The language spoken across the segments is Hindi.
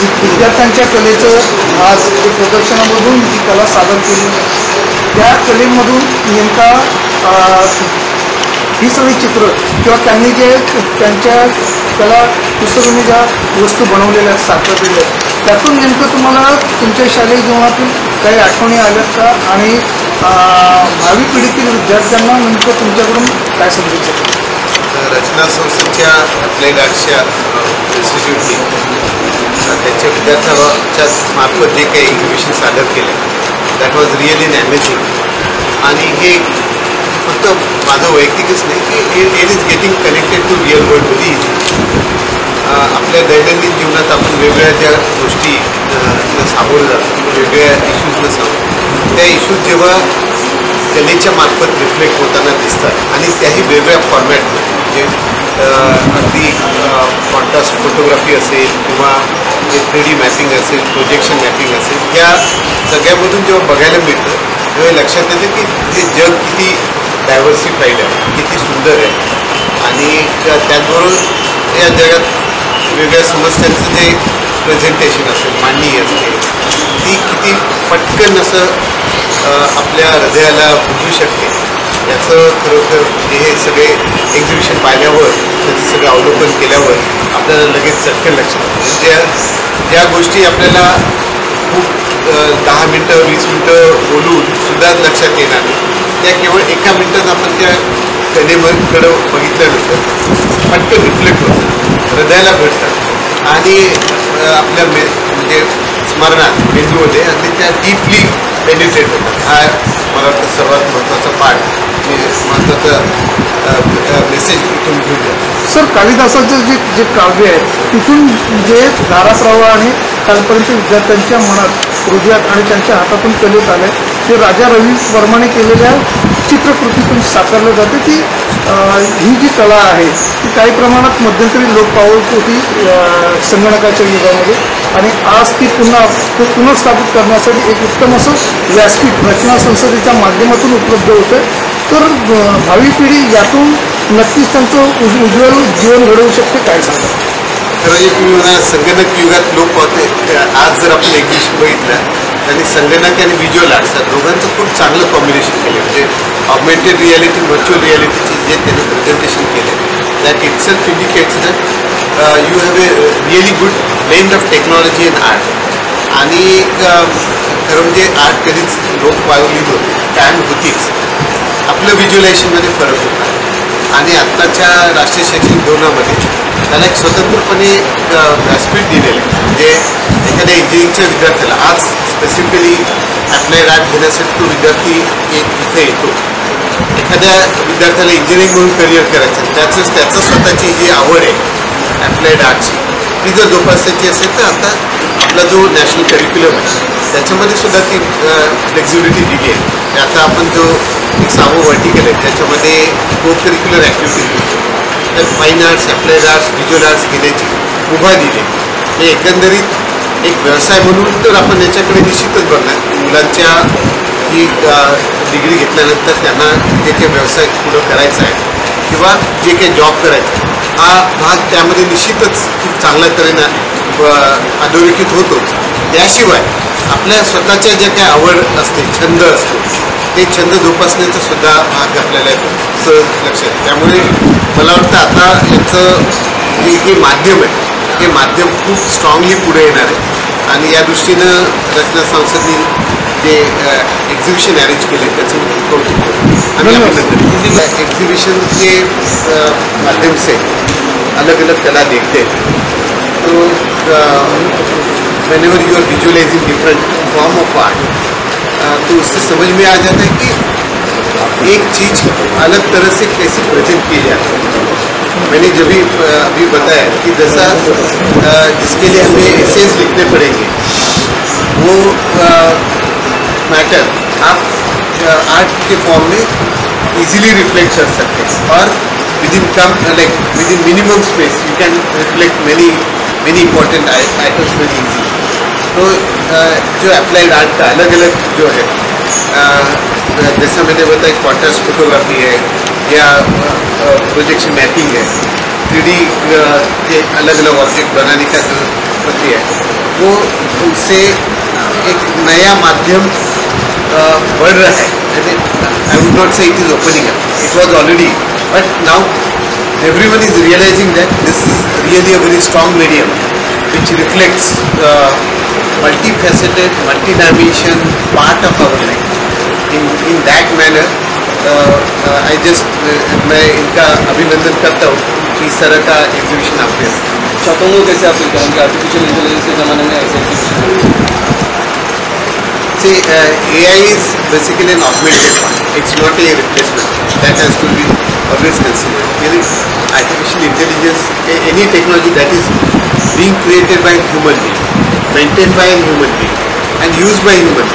विद्यार्थ्यांच्या कलेचं आज एक प्रदर्शनामधून जी कला सादर केली त्या कलेमधून नेमका ही सगळी चित्र किंवा त्यांनी जे त्यांच्या कला पुस्तकांनी ज्या वस्तू बनवलेल्या आहेत साकारलेल्या आहेत त्यातून नेमकं तुम्हाला तुमच्या शालेय जीवनातून काही आठवणी आल्यात का आणि भावी पिढीतील विद्यार्थ्यांना नेमकं तुमच्याकडून काय समजायचं? रचना संस्थेच्या अप्लाइड आर्ट्सच्या इन्स्टिट्यूटने त्यांच्या विद्यार्थ्यांच्या मार्फत जे काही एक्झिबिशन सादर केलं दॅट वॉज रिअली अमेझिंग आणि हे फक्त माझं वैयक्तिकच नाही की it is getting connected to real world very easy. आपल्या दैनंदिन जीवनात आपण वेगवेगळ्या ज्या गोष्टी सामोरं जातो वेगवेगळ्या इश्यूजला सामोरं त्या इश्यूज जेव्हा कलेच्या मार्फत रिफ्लेक्ट होताना दिसतात आणि त्याही वेगवेगळ्या फॉर्मॅटमध्ये म्हणजे अगदी कॉन्ट्रास्ट फोटोग्राफी असेल किंवा 3D मॅपिंग असेल प्रोजेक्शन मॅपिंग असेल या सगळ्यामधून जेव्हा बघायला मिळतं तेव्हा लक्षात येतं की हे जग किती डायव्हर्सिफाईड आहे किती सुंदर आहे आणि त्याचबरोबर या जगात वेगवेगळ्या समस्यांचं जे प्रेझेंटेशन असेल मांडणी असते ती किती पटकन असं आपल्या हृदयाला बुजू शकते याचं खरोखर हे सगळे एक्झिबिशन पाहिल्यावर त्याचं सगळं अवलोकन केल्यावर आपल्याला लगेच चटकन लक्षात येतं. ज्या गोष्टी आपल्याला खूप 10 मिनटं 20 मिनटं बोलून सुद्धा लक्षात येणार नाही त्या केवळ एका मिनटात आपण त्या कलेकडं बघितल्यानंतर पटकन रिफ्लेक्ट होतं हृदयाला भेटतात आणि आपल्या म्हणजे स्मरणात मेंदूमध्ये आणि त्या डीपली पेनिट्रेट होतात. हा मला वाटतं सर्वात महत्त्वाचा पार्ट महत्त्वाचा मेसेज इथून घेऊन जातो. सर कालिदासाचं जे काव्य आहे तिथून जे धाराप्रवाह आणि कालपर्यंत विद्यार्थ्यांच्या मनात हृदयात आणि त्यांच्या हातातून कलेत आले ते राजा रवी वर्माने केलेल्या चित्रकृतीतून साकारलं जातं की ही जी कला आहे ती काही प्रमाणात मध्यंतरी लोप पावत होती संगणकाच्या युगामध्ये आणि आज ती पुनर्स्थापित करण्यासाठी एक उत्तम असं व्यासपीठ रचना संसदेच्या माध्यमातून उपलब्ध होतं. तर भावी पिढी यातून नक्कीच त्यांचं उज्ज्वल जीवन घडवू शकते. काय सांगा? खरं तुम्ही म्हणा संगणक युगात लोक पाहते आज जर आपण एक्झिबिशन बघितलं आणि संगणक आणि व्हिज्युअल आर्ट्स दोघांचं खूप चांगलं कॉम्बिनेशन केलं म्हणजे ऑगमेंटेड रियालिटी व्हर्च्युअल रियालिटीचे जे त्यांनी प्रेझेंटेशन केलं that it self indicates that you have a really good blend of technology and art आणि खरं म्हणजे आर्ट कधीच लोक पावली होती टाईम होतीच आपलं व्हिज्युअलायझेशनमध्ये फरक होता आणि आत्ताच्या राष्ट्रीय शैक्षणिक धोरणामध्ये त्याला एक स्वतंत्रपणे व्यासपीठ दिलेलं आहे म्हणजे एखाद्या इंजिनिअरिंगच्या विद्यार्थ्याला आज स्पेसिफिकली अप्लाइड आर्ट घेण्यासाठी तो विद्यार्थी इथे येतो. एखाद्या विद्यार्थ्याला इंजिनिअरिंग म्हणून करिअर करायचं त्याचं स्वतःची जी आवड आहे अप्लाइड आर्टची ती जर जोपासायची असेल तर आता आपला जो नॅशनल करिक्युलम आहे त्याच्यामध्ये सुद्धा ती फ्लेक्झिबिलिटी दिली आहे. आता आपण जो एक 6वं व्हर्टिकल आहे त्याच्यामध्ये को करिक्युलर ॲक्टिव्हिटीज तर fine arts applied arts visual arts घेण्याची मुभा दिली. हे एकंदरीत एक व्यवसाय म्हणून तर आपण याच्याकडे निश्चितच बघणार मुलांच्या ही डिग्री घेतल्यानंतर त्यांना जे काही व्यवसाय पुढं करायचा आहे किंवा जे काही जॉब करायचा हा भाग त्यामध्ये निश्चितच खूप चांगल्या तऱ्हेनं अधोरेखित होतो. त्याशिवाय आपल्या स्वतःच्या ज्या काही आवड असते छंद असतो ते छंद जोपासण्याचा सुद्धा भाग आपल्याला सहज लक्षात. त्यामुळे मला वाटतं आता याचं जे माध्यम आहे हे माध्यम खूप स्ट्रॉंगली पुढे येणार आहे आणि या दृष्टीनं रचना संसदने जे एग्जीबिशन अरेंज केले त्याचं कौतुक करतो आणि अभिनंदन. एग्जीबिशन के माध्यम से अलग अलग कला देखते हैं तो whenever you are visualizing different form of art तो उससे समझ में आ जाता है कि एक चीज़ अलग तरह से कैसे प्रेजेंट की जाती है. मैंने जब भी अभी बताया कि जैसा जिसके लिए हमें एसेंस लिखने पड़ेंगे वो मैटर आप आर्ट के फॉर्म में इजीली रिफ्लेक्ट कर सकते हैं और with in minimum space you can reflect many important items very easy. तो जो अप्लाइड आर्ट का अलग अलग जो है जैसा मैंने बताया कॉन्ट्रास्ट फोटोग्राफी है या प्रोजेक्शन मैपिंग है 3D के अलग अलग ऑब्जेक्ट बनाने का जो प्रक्रिया है वो उससे एक नया माध्यम बढ़ रहा है. आई वुड नॉट से it is opening up, it was already, but now everyone is realizing that this is really a very strong medium which reflects multifaceted, multi-dimension part of our life. In that manner, I just मैं इनका अभिनंदन करता हूँ कि इस तरह का एग्जीबिशन आपने. छात्रों को कैसे आप करेंगे आर्टिफिशियल इंटेलिजेंस के ज़माने में ऐसे exhibition? See, AI is basically an augmented one. It's not a replacement. That has to be always considered. Really, artificial intelligence, any technology that is being created by a human being, maintained by a human being, and used by a human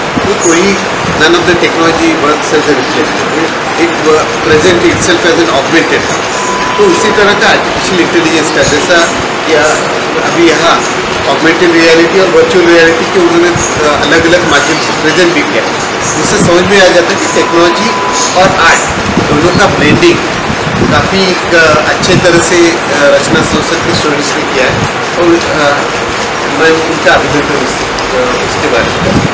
being, none of the technology works as a replacement. It presents itself as an augmented one. तो उसी तरह का आर्टिफिशियल इंटेलिजेंस का जैसा या अभी यहाँ ऑगमेंटेड रियलिटी और वर्चुअल रियलिटी के उन्होंने अलग अलग माध्यम से प्रेजेंट भी किया, उससे समझ में आ जाता है कि टेक्नोलॉजी और आर्ट दोनों का ब्लेंडिंग काफ़ी अच्छे तरह से रचना संसद के स्टूडेंट्स ने किया है और मैं उनका अभिनंदन उसके बारे में.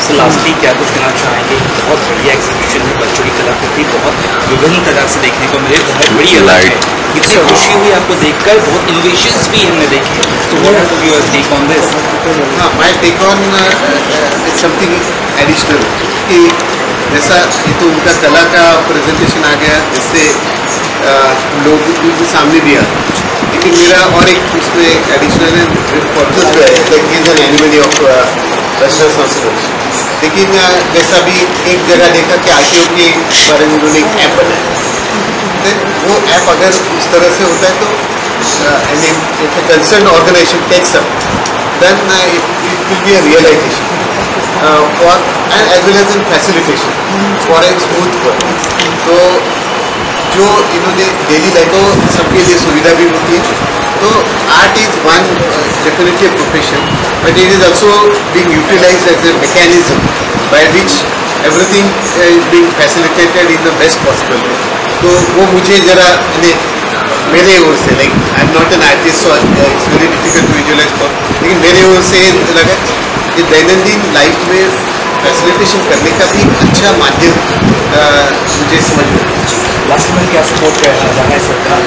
सो लास्टली क्या कुछ कहना चाहेंगे? बहुत बढ़िया एग्जीबिशन है, बच्चों की कलाकृति बहुत विभिन्न प्रकार से देखने को मिले, बहुत बड़ी अलग है. इतनी खुशी हुई आपको देखकर, बहुत इनोवेशंस भी हमने देखे. तो what are your take on this? हाँ, my take on is something additional कि जैसा ये तो उनका कला का प्रेजेंटेशन आ गया जिससे लोग उनके सामने भी आ, लेकिन मेरा और एक उसमें एडिशनल पर्पस जो है like is an animal of रचना संस्कृत. लेकिन जैसा भी एक जगह देखा कि आरटीओ के बारे में उन्होंने एक ऐप बनाया, वो ऐप अगर उस तरह से होता है तो if a concern organization takes up then it will be a realization for end as well as in facilitation for a smooth work. तो जो इन्होंने डेली लाइफ को सबके लिए सुविधा भी होती है. तो art is one definitely profession, but it is also being utilized as a mechanism by which everything is being facilitated in the best possible way. तो वो मुझे ज़रा मेरे ओर से like I am not an artist so it's very difficult to visualize for, लेकिन मेरे ओर से लगा कि दैनंदिन लाइफ में फैसिलिटेशन करने का भी अच्छा माध्यम मुझे समझ में. लास्ट में क्या सपोर्ट करना है सरकार?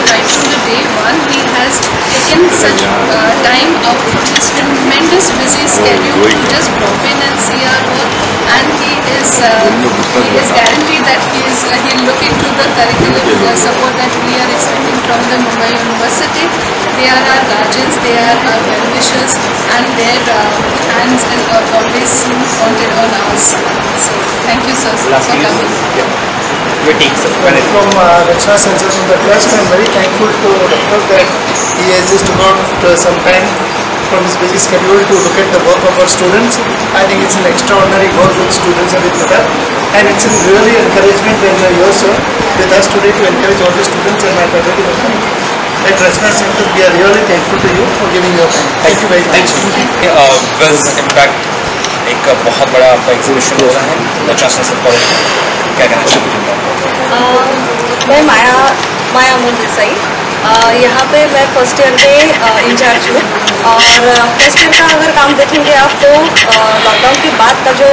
Right from the day one, he has taken such time out from his tremendous busy schedule to just drop in and see our work, and he is guaranteed that he'll look into the curriculum, the support that we are expecting from the Mumbai University. They are our guardians, they are our well-wishers, and their hands are always wanted on us. So thank you, sir, for coming. Your take, sir. From Rachna Center from the trust, I am very thankful to Dr. that he has just took out some time from his busy schedule to look at the work of our students. I think it's an extraordinary work with students and with Madam, and it's a really encouragement when you are here, sir, with us today to encourage all the students and my faculty members at Rachna Center. We are really thankful to you for giving your time. Thank you very much. Well, impact एक बहुत बड़ा आपका एग्जीबिशन हो रहा है रचना संसद कॉलेज में, क्या कहना चाहते मैं माया अमोल देसाई, यहाँ पे मैं फर्स्ट ईयर में इंचार्ज हूँ. और फर्स्ट ईयर का अगर काम देखेंगे आप तो लॉकडाउन के बाद का जो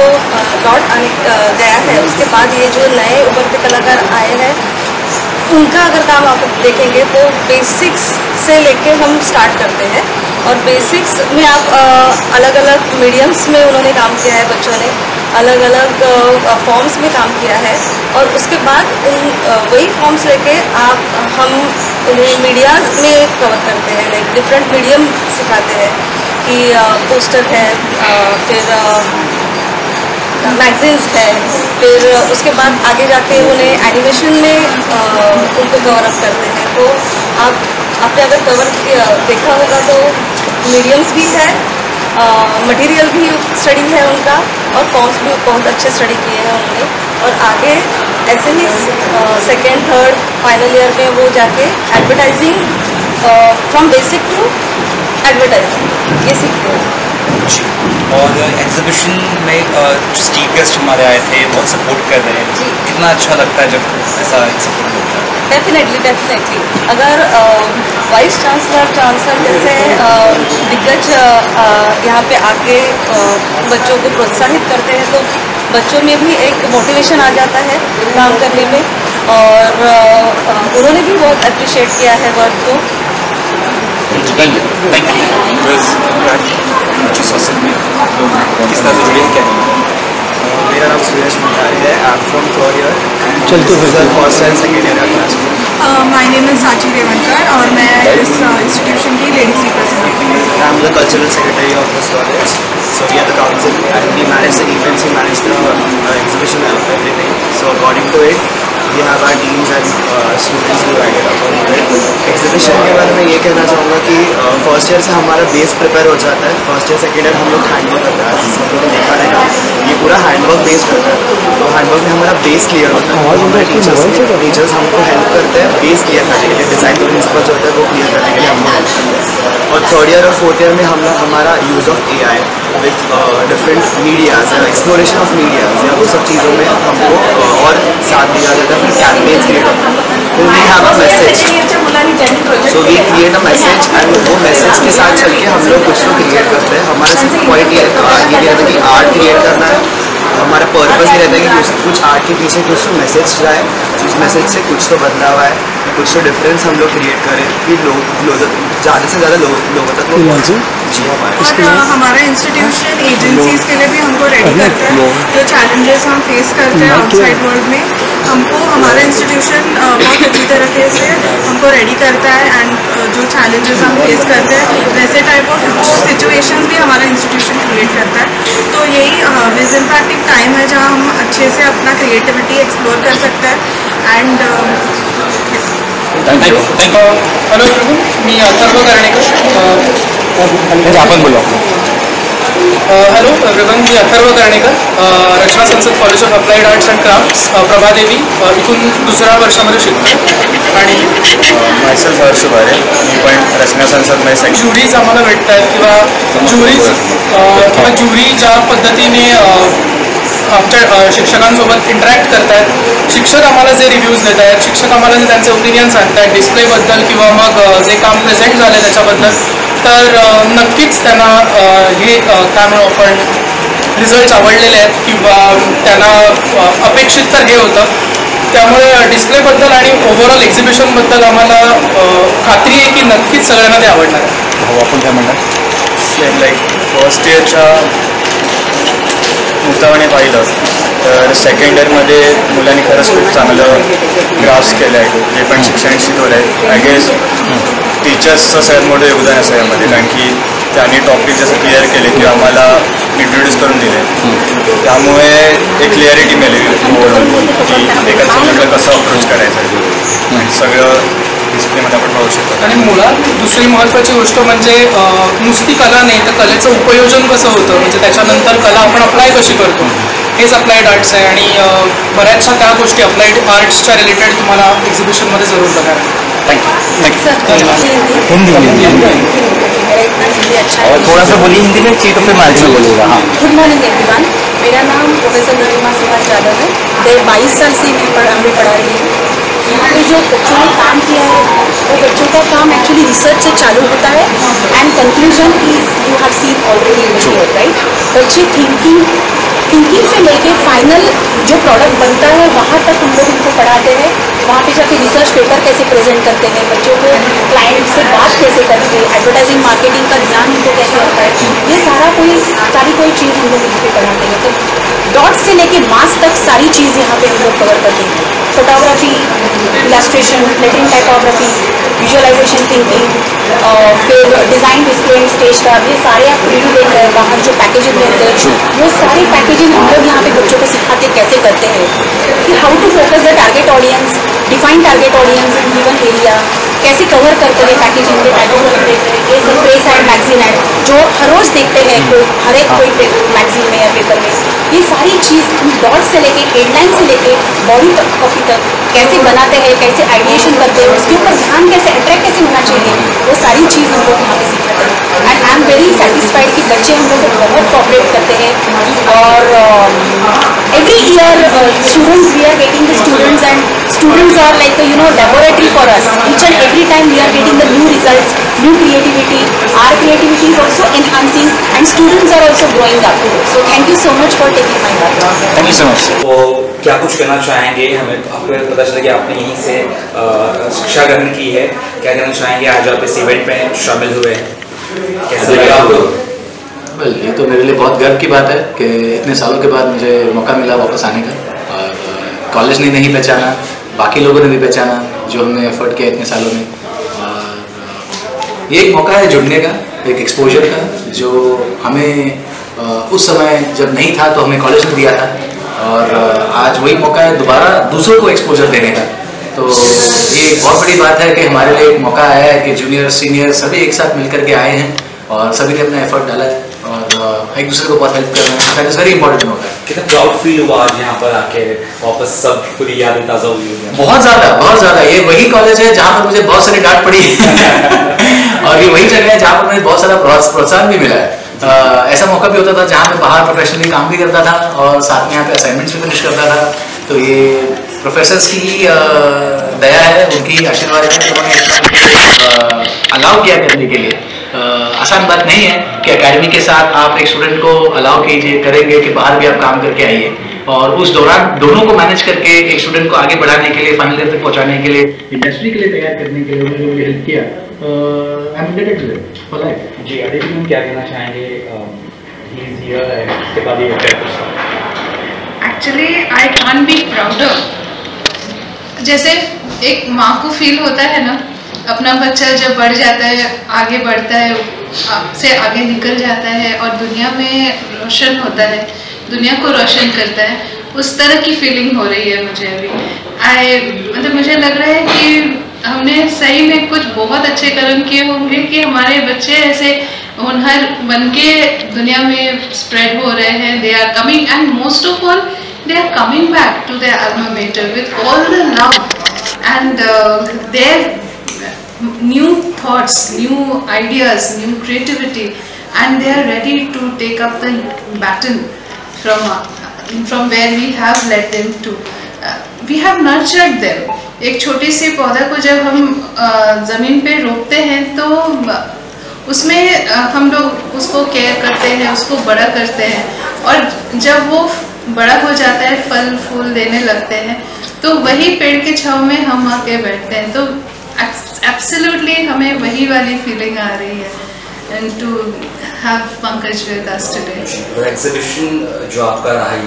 लॉट आने गया है, उसके बाद ये जो नए उभरते कलाकार आए हैं उनका अगर काम आप देखेंगे तो बेसिक्स से लेके हम स्टार्ट करते हैं. और बेसिक्स में आप अलग अलग मीडियम्स में उन्होंने काम किया है, बच्चों ने अलग अलग फॉर्म्स में काम किया है. और उसके बाद वही फॉर्म्स लेके हम उन्हें मीडियाज में कवर करते हैं, लाइक डिफरेंट मीडियम सिखाते हैं कि पोस्टर है, फिर मैगजीन्स है, फिर उसके बाद आगे जाके उन्हें एनिमेशन में उनको कवर अप करते हैं. तो आपने अगर कवर देखा होगा तो मीडियम्स भी है, मटेरियल भी स्टडी है उनका, और फॉर्म्स भी बहुत अच्छे स्टडी किए हैं उन्होंने. और आगे ऐसे ही सेकेंड थर्ड फाइनल ईयर में वो जाके advertising from basic to advertising ये सीखते हैं. जी। और एग्जीबिशन में स्टीव गेस्ट हमारे आए थे, बहुत सपोर्ट कर रहे हैं। जी। कितना अच्छा लगता है जब ऐसा सपोर्ट होता है। डेफिनेटली अगर वाइस चांसलर जैसे दिग्गज यहाँ पे आके बच्चों को प्रोत्साहित करते हैं तो बच्चों में भी एक मोटिवेशन आ जाता है काम करने में, और उन्होंने भी बहुत अप्रिशिएट किया है वर्क को। Thank you. किस तरह से जुड़े क्या? मेरा नाम सुरेश मंडारी है। I am from third year चलते हुए first and second year class में। माय नेम इज साची रेवनकर और मैं इस इंस्टीट्यूशन की लेडीज रिप्रेजेंटेटिव हूँ। I am the cultural secretary of this college, so we are the council and we manage the events, we manage the exhibition and everything. So according to it we have our teams and students divided upon it. Exhibition के बारे में ये कहना चाहूँगा कि फर्स्ट ईयर से हमारा बेस प्रिपेयर हो जाता है। फर्स्ट ईयर सेकेंड ईयर हम लोग हैंडवर्क करते हैं, सब लोगों ने देखा रहेगा ये पूरा हैंडवर्क बेस्ड होता है। तो हैंडवर्क में हमारा बेस क्लियर होता है, हमारे टीचर्स हमको हेल्प करते हैं बेस क्लियर करने के लिए, डिज़ाइन प्रिंसिपल जो होता है वो क्लियर करने के लिए हमको हेल्प करते हैं। और थर्ड ईयर और फोर्थ ईयर में हम लोग हमारा use of AI with different medias, exploration of medias या वो सब चीज़ों में हमको और साथ दिया जाता है। फिर कैंपेन्स क्रिएट होता है, फिर we have a message, so we create a message and वो मैसेज के साथ चल के हम लोग कुछ तो क्रिएट करते हैं। हमारा सिर्फ पॉइंट ये नहीं रहता कि आर्ट क्रिएट करना है, हमारा पर्पस ये रहता है कि कुछ आर्ट के पीछे कुछ तो मैसेज जाए, उस मैसेज से कुछ तो बदलाव आए, कुछ तो डिफरेंस हम लोग क्रिएट करें कि लोग ज़्यादा से ज़्यादा लोगों तक वो पहुँचे। जी हमारे और हमारा इंस्टीट्यूशन एजेंसीज के लिए भी हमको रेडी करता है। जो चैलेंजेस हम फेस करते हैं आउटसाइड वर्ल्ड में, हमको हमारा इंस्टीट्यूशन बहुत अच्छी तरीके से हमको रेडी करता है। एंड जो चैलेंजेस हम फेस करते हैं वैसे टाइप ऑफ सिचुएशंस भी हमारा इंस्टीट्यूशन क्रिएट करता है। तो यही विज इम्पैक्ट एक टाइम है जहाँ हम अच्छे से अपना क्रिएटिविटी एक्सप्लोर कर सकते हैं। एंड हॅलो मी अथर्व कर्णेकर, आपण बोलू हॅलो एव्हरीवन, मी अथर्व कर्णेकर, रचना संसद college of applied arts and crafts Prabhadevi इथून दुसऱ्या वर्षामध्ये शिकतो। आणि मायसेल्फ हर्ष उभारे, मी पण रचना संसदमध्ये ज्युरीज आम्हाला भेटतात किंवा ज्युरी ज्या पद्धतीने आमच्या शिक्षकांसोबत इंटरॅक्ट करत आहेत, शिक्षक आम्हाला जे रिव्ह्यूज देत आहेत, शिक्षक आम्हाला जे त्यांचे ओपिनियन सांगत आहेत डिस्प्लेबद्दल किंवा मग जे काम प्रेझेंट झालं त्याच्याबद्दल, तर नक्कीच त्यांना हे काय म्हणू आपण रिझल्ट आवडलेले आहेत किंवा त्यांना अपेक्षित तर हे होतं। त्यामुळे डिस्प्लेबद्दल आणि ओव्हरऑल एक्झिबिशनबद्दल आम्हाला खात्री आहे की नक्कीच सगळ्यांना ते आवडणार आहे। हो, आपण काय म्हणणार लाईक फर्स्ट इयरच्या मुद्दाने पाहिलं तर सेकंड इयरमध्ये मुलांनी खरंच खूप चांगलं ग्राफ्स केलं आहे, जे पण शिक्षण शिकवलं आहे। आय गेस टीचर्सचं सगळ्यात मोठं योगदान असं यामध्ये, कारण की त्यांनी टॉपिक जसं क्लिअर केले किंवा आम्हाला इंट्रोड्यूस करून दिले, त्यामुळे एक क्लिअरिटी मिळाली ओव्हरऑल की एका सब्जेक्टला कसं अप्रोच करायचं आहे, सगळं डिस्प्लेमध्ये आपण पाहू शकतो। आणि मुळात दुसरी महत्त्वाची गोष्ट म्हणजे नुसती कला नाही तर कलेचं उपयोजन कसं होतं, म्हणजे त्याच्यानंतर कला आपण अप्लाय कशी करतो, हेच अप्लाइड आर्ट्स आहे। आणि बऱ्याचशा त्या गोष्टी अप्लाइड आर्ट्सच्या रिलेटेड तुम्हाला एक्झिबिशनमध्ये जरूर बघायला। और थोड़ा सा बोलिए हिंदी में, चीटों पे मार्च में बोलिएगा। हाँ, गुड मॉर्निंग एवरीवन, मेरा नाम प्रोफेसर गरिमा सुभाष यादव है। 22 साल से मैं पढ़ा रही हूँ। यहाँ पे जो बच्चों ने काम किया है वो बच्चों का काम एक्चुअली रिसर्च से चालू होता है and conclusion is you have seen already, right. बच्चे थिंकिंग से लेके फाइनल जो प्रोडक्ट बनता है वहाँ तक हम लोग उनको पढ़ाते हैं। वहाँ पे जाके रिसर्च पेपर कैसे प्रेजेंट करते हैं, बच्चों को क्लाइंट से बात कैसे करते हैं, एडवर्टाइजिंग मार्केटिंग का ज्ञान उनको कैसे होता है, ये सारी कोई चीज़ हम लोग यहाँ पे पढ़ाते हैं। तो डॉट से लेके मास तक सारी चीज़ यहाँ पे हम लोग कवर करते हैं। Photography, illustration, lettering typography, visualization thinking, फिर डिज़ाइन डिस्प्ले स्टेज का, ये सारे आप प्रिव्यू देख रहे हैं। बाहर जो पैकेजिंग रहते हैं वो सारी पैकेजिंग हम लोग यहाँ पे बच्चों को सिखाते कैसे करते हैं कि how to focus the target audience, define target audience in given area, कैसे कवर करते हैं पैकेजिंग में, टाइपोग्राफी देख रहे हैं, ये सब प्रेस एड मैगजीन है जो हर रोज़ देखते हैं हर एक कोई मैगजीन में या पेपर में। ये सारी चीज़ हम डॉट से लेके हेडलाइन से लेके बॉडी कॉपी तक कैसे बनाते हैं, कैसे आइडिएशन करते हैं, उसके ऊपर ध्यान कैसे अट्रैक्ट कैसे होना चाहिए, वो सारी चीज़ हम लोग यहाँ पे सीखते हैं। And I am very satisfied कि बच्चे हम लोग को बहुत कोऑपरेट करते हैं और every year students we are getting the students and students are like laboratory for us. Each and every time we are getting the new results, new creativity. Our creativity is also enhancing and students are also growing up. So thank you so much for taking my part. Thank you so much. तो क्या कुछ कहना चाहेंगे, हमें आपको पता चला कि आपने यहीं से शिक्षा ग्रहण की है, क्या कहना चाहेंगे आज आप इस इवेंट में शामिल हुए हैं, कैसा लगा आपको? वेल, ये तो मेरे लिए बहुत गर्व की बात है कि इतने सालों के बाद मुझे मौका मिला वापस आने का, और कॉलेज ने नहीं पहचाना, बाकी लोगों ने भी पहचाना जो हमने एफर्ट किया इतने सालों में, और ये एक मौका है जुड़ने का, एक एक्सपोजर का, जो हमें उस समय जब नहीं था तो हमें कॉलेज ने दिया था, और आज वही मौका है दोबारा दूसरों को एक्सपोजर देने का। तो ये एक बहुत बड़ी बात है कि हमारे लिए एक मौका आया है कि जूनियर सीनियर सभी एक साथ मिलकर के आए हैं और सभी ने अपना एफर्ट डाला है और एक दूसरे को बहुत हेल्प कर रहे हैं। दैट इज़ वेरी इंपॉर्टेंट होता है। कितना प्राउड फील हुआ आज यहाँ पर आके, वापस सब पूरी यादें ताज़ा हुई हैं? बहुत ज़्यादा। ये वही कॉलेज है जहाँ पर मुझे बहुत सारी डांट पड़ी और ये वही जगह है जहाँ पर मुझे बहुत सारा प्रोत्साहन भी मिला है। ऐसा मौका भी होता था जहाँ मैं बाहर प्रोफेशनली काम भी करता था और साथ में यहाँ पे असाइनमेंट्स भी फिनिश करता था। तो ये प्रोफेसर्स की दया है, उनकी आशीर्वाद है, उन्होंने अलाउ किया करने के लिए। आसान बात नहीं है कि एकेडमी के साथ आप एक स्टूडेंट को अलाउ कीजिए, करेंगे कि बाहर भी आप काम करके आइए, और उस दौरान दोनों को मैनेज करके एक स्टूडेंट को आगे बढ़ाने के लिए, फाइनल ईयर तक पहुंचाने के लिए, इंडस्ट्री के लिए तैयार करने के लिए उन्होंने मुझे हेल्प किया। I am indebted to them for life. जी, अभी क्या कहना चाहेंगे? ही इज हियर है, इसके बाद ये actually I can't be prouder. जैसे एक माँ को फील होता है ना, अपना बच्चा जब बढ़ जाता है, आगे बढ़ता है, से आगे निकल जाता है और दुनिया में रोशन होता है, दुनिया को रोशन करता है, उस तरह की फीलिंग हो रही है मुझे अभी। मतलब मुझे लग रहा है कि हमने सही में कुछ बहुत अच्छे कर्म किए होंगे कि हमारे बच्चे ऐसे होनहार बन के दुनिया में स्प्रेड हो रहे हैं। They are coming and most of all they are coming back to their alma mater with all the love and their new thoughts, new ideas, new creativity, and they are ready to take up the baton from where we have led them to. We have nurtured them. एक छोटी सी पौधा को जब हम ज़मीन पे रोपते हैं तो उसमें हम लोग उसको केयर करते हैं, उसको बड़ा करते हैं, और जब वो बड़ा हो जाता है, फल फूल देने लगते हैं, तो वही पेड़ के छांव में हम आके बैठते हैं। तो एब्सोल्युटली हमें वही वाली फीलिंग आ रही है and to have Pankaj with us today. Exhibition जो आपका रहा है,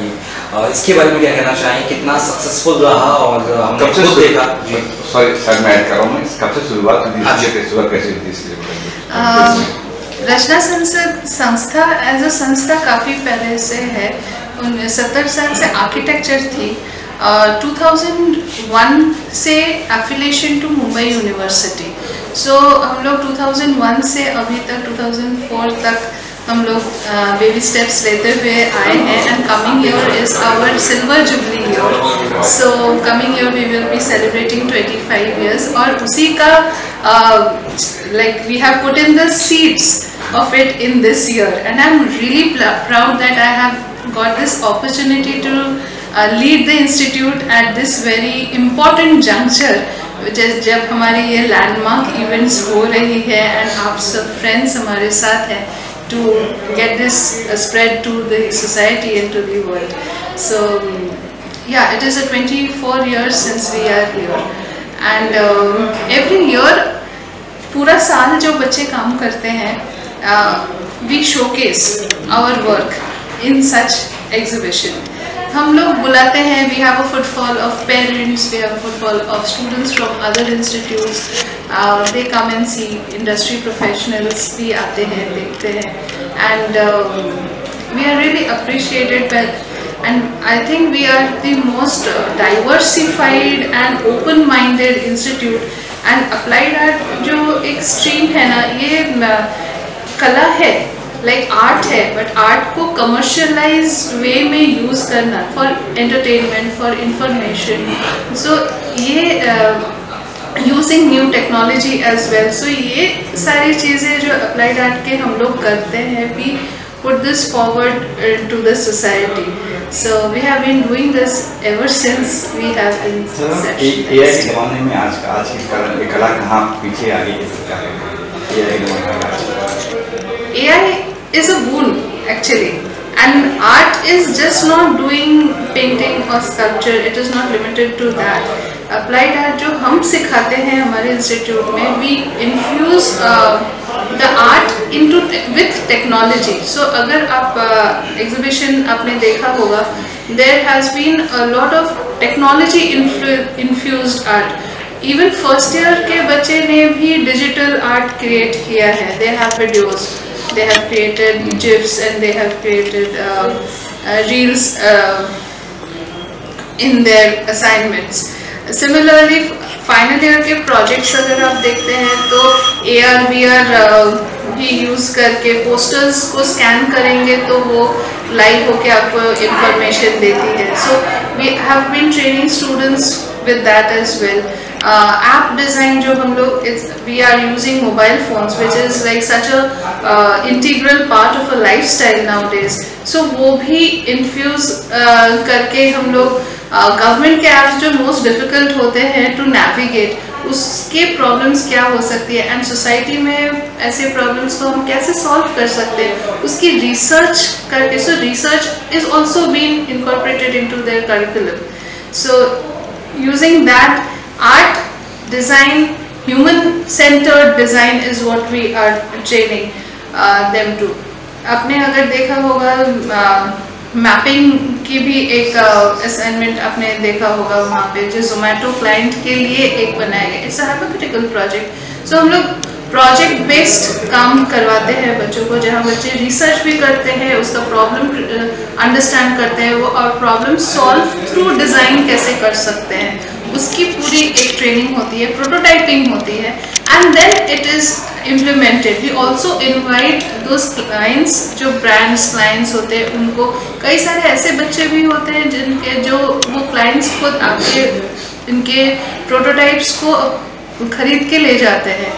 इसके बारे में क्या कहना चाहेंगे? कितना सक्सेसफुल रहा और हमने खुद देखा? सॉरी सर, मैं ऐड कर रहा हूँ, कब से शुरुआत हुई थी, शुरुआत कैसे हुई थी? रचना संस्था एज अ संस्था काफ़ी पहले से है। 70 साल से आर्किटेक्चर थी। 2001 से एफिलिएशन टू मुंबई यूनिवर्सिटी। सो हम लोग 2001 से अभी तक 2004 तक हम लोग बेबी स्टेप्स लेते हुए आए हैं, and coming year is our silver jubilee year. So coming year we will be celebrating 25 years, और उसी का like we have put in the seeds of it in this year, and I'm really proud that I have got this opportunity to lead the institute at this very important juncture, which is जब हमारी ये landmark events हो रही है and आप सब friends हमारे साथ हैं to get this spread to the society and to the world. So yeah, it is a 24 years since we are here, and every year पूरा साल जो बच्चे काम करते हैं, we showcase our work in such exhibition. हम लोग बुलाते हैं, we have a footfall of parents, we have a footfall of students from other institutes, they come and see, industry professionals भी आते हैं, देखते हैं, and we are really appreciated by, and I think we are the most diversified and open-minded institute, and applied art जो एक stream है ना, ये कला है, like art है, but art को commercialized way में use करना for entertainment, for information. So ये using new technology as well. So ये सारी चीज़ें जो applied art के हम लोग करते हैं, we put this forward to the society. So we have been doing this ever since we have been set. AI के ज़माने में आज की कला कहाँ पीछे आ गई है? AI के ज़माने में AI is a boon actually. And art is just not doing painting or sculpture. It is not limited to that. Applied art जो हम सिखाते हैं हमारे इंस्टीट्यूट में, we infuse the art into with technology. So अगर आप exhibition आपने देखा होगा, there has been a lot of technology infused art. Even first year के बच्चे ने भी digital art create किया है. They have videos. They have created GIFs and they have created reels in their assignments. Similarly, final year के projects अगर आप देखते हैं तो AR VR भी use करके posters को scan करेंगे तो वो live होके आपको information देती है. So we have been training students with that as well. App design जो हम लोग we are using mobile phones, which is like such a integral part of a lifestyle nowadays. So वो भी infuse करके हम लोग government के apps जो most difficult होते हैं to navigate, उसके problems क्या हो सकती है and society में ऐसे problems को हम कैसे solve कर सकते हैं, उसकी research करके. So research is also being incorporated into their curriculum. So using that, art design, human-centered design is what we are training them to. आपने अगर देखा होगा मैपिंग की भी एक असाइनमेंट आपने देखा होगा वहाँ पे जो जोमेटो क्लाइंट के लिए एक बनाया गया. It's a hypothetical project. So हम लोग प्रोजेक्ट बेस्ड काम करवाते हैं बच्चों को, जहाँ बच्चे रिसर्च भी करते हैं, उसका प्रॉब्लम अंडरस्टैंड करते हैं वो और प्रॉब्लम सॉल्व थ्रू डिज़ाइन कैसे कर सकते हैं, उसकी पूरी एक ट्रेनिंग होती है, प्रोटोटाइपिंग होती है and then it is implemented. We also invite those clients जो ब्रांड्स क्लाइंट्स होते हैं, उनको कई सारे ऐसे बच्चे भी होते हैं जिनके जो वो क्लाइंट्स खुद आपके इनके प्रोटोटाइप्स को खरीद के ले जाते हैं.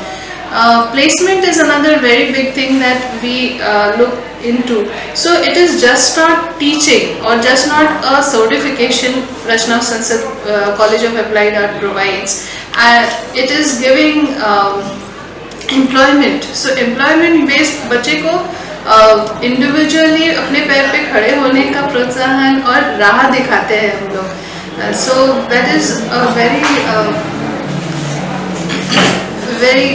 Placement is another very big thing that we look into. So it is just not teaching or just not a certification Rachna Sansad College of Applied Art provides. It is giving employment. So employment based बच्चे को individually अपने पैर पे खड़े होने का प्रोत्साहन और राह दिखाते हैं हम लोग. So that is a very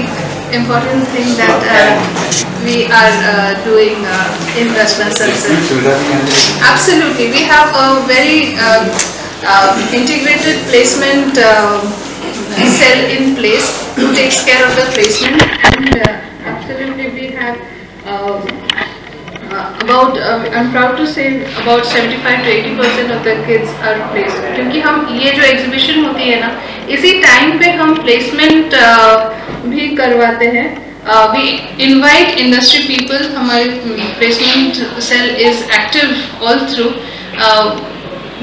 important thing that we are doing in Rachna Sansad. Absolutely, we have a very integrated placement cell in place who takes care of the placement, and absolutely we have about I'm proud to say about 75 to 80% of the kids are placed. क्योंकि हम ये जो एग्जीबिशन होती है ना, इसी टाइम पे हम प्लेसमेंट भी करवाते हैं. We invite industry people. हमारे placement cell is active all through.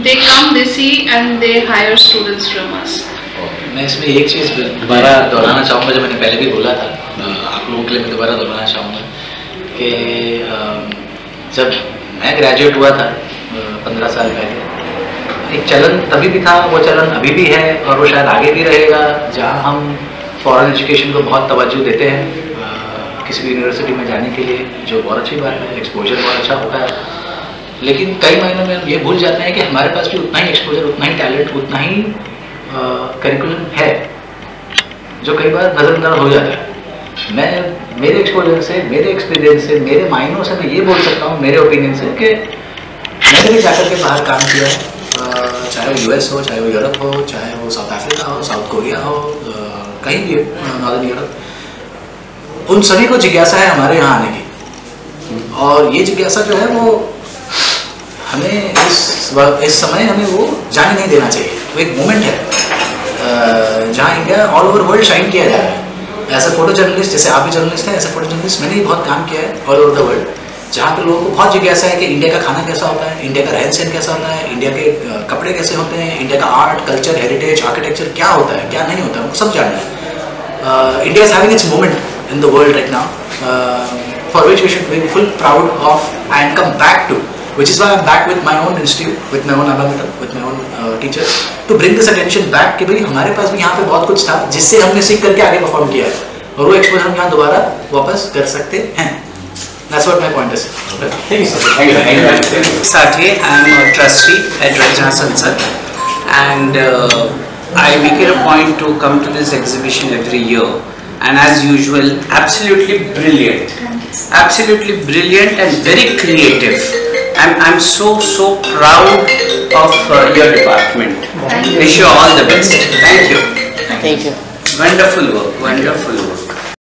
They come, they see, and they hire students from us. मैं इसमें एक चीज़ दोबारा दोहराना चाहूँगा जो मैंने पहले भी बोला था, आप लोगों के लिए मैं दोबारा दोहराना चाहूँगा कि जब मैं ग्रेजुएट हुआ था 15 साल पहले, एक चलन तभी भी था, वो चलन अभी भी है और वो शायद आगे भी रहेगा, जहाँ हम फॉरेन एजुकेशन को बहुत तवज्जो देते हैं किसी भी यूनिवर्सिटी में जाने के लिए, जो बहुत अच्छी बात है, एक्सपोजर बहुत अच्छा होता है. लेकिन कई महीनों में हम ये भूल जाते हैं कि हमारे पास भी उतना ही एक्सपोजर, उतना ही टैलेंट, उतना ही करिकुलम है जो कई बार नज़रअंदाज हो जाता है. मेरे एक्सपोजर से, मेरे एक्सपीरियंस से, मेरे मायनों से मैं ये बोल सकता हूँ, मेरे ओपिनियन से, कि मैंने भी जाकर के बाहर काम किया है, चाहे वो US हो, चाहे वो यूरोप हो, चाहे वो साउथ अफ्रीका हो, साउथ कोरिया हो, कहीं भी नॉर्दर्न यूरोप. उन सभी को जिज्ञासा है हमारे यहाँ आने की, और ये जिज्ञासा जो है वो हमें इस समय हमें वो जाने नहीं देना चाहिए. वो एक मोमेंट है जहाँ India all over world shine किया जा रहा है. एज ए फोटो जर्नलिस्ट, जैसे आप भी जर्नलिस्ट हैं, एज ए फोटो जर्नलिस्ट मैंने भी बहुत काम किया है ऑल ओवर द वर्ल्ड. जहाँ पे लोगों को बहुत जिज्ञासा है कि इंडिया का खाना कैसा होता है, इंडिया का रहन सहन कैसा होता है, इंडिया के कपड़े कैसे होते हैं, इंडिया का आर्ट कल्चर हेरिटेज आर्किटेक्चर क्या होता है क्या नहीं होता है, उनको सब जानना है. India is having its moment in the world right now, for which we should be full proud of and come back to, which is why I'm back with my own institute, with my own alma mater, with my own teachers, to bring this attention back कि भाई हमारे पास भी यहाँ पे बहुत कुछ था जिससे हमने सीख करके आगे परफॉर्म किया है, और वो एक्सपोजर हम यहाँ दोबारा वापस कर सकते हैं. That's what my point is. Satya, I'm a trustee at Rajna Sansad, and I make it a point to come to this exhibition every year. And as usual, absolutely brilliant and very creative. I'm so proud of your department. Wish you all the best. Thank you. Thank you. Wonderful work.